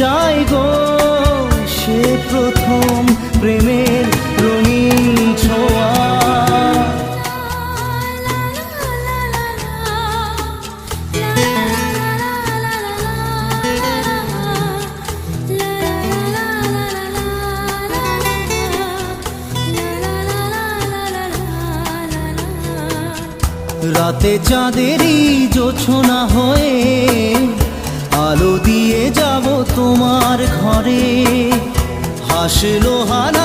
যায় গো সে প্রথম প্রেমের রঙিন ছোঁয়া। রাতে চাঁদেরই জোছনা হয়ে আলো দিয়ে যাব তোমার ঘরে, হাসলো হার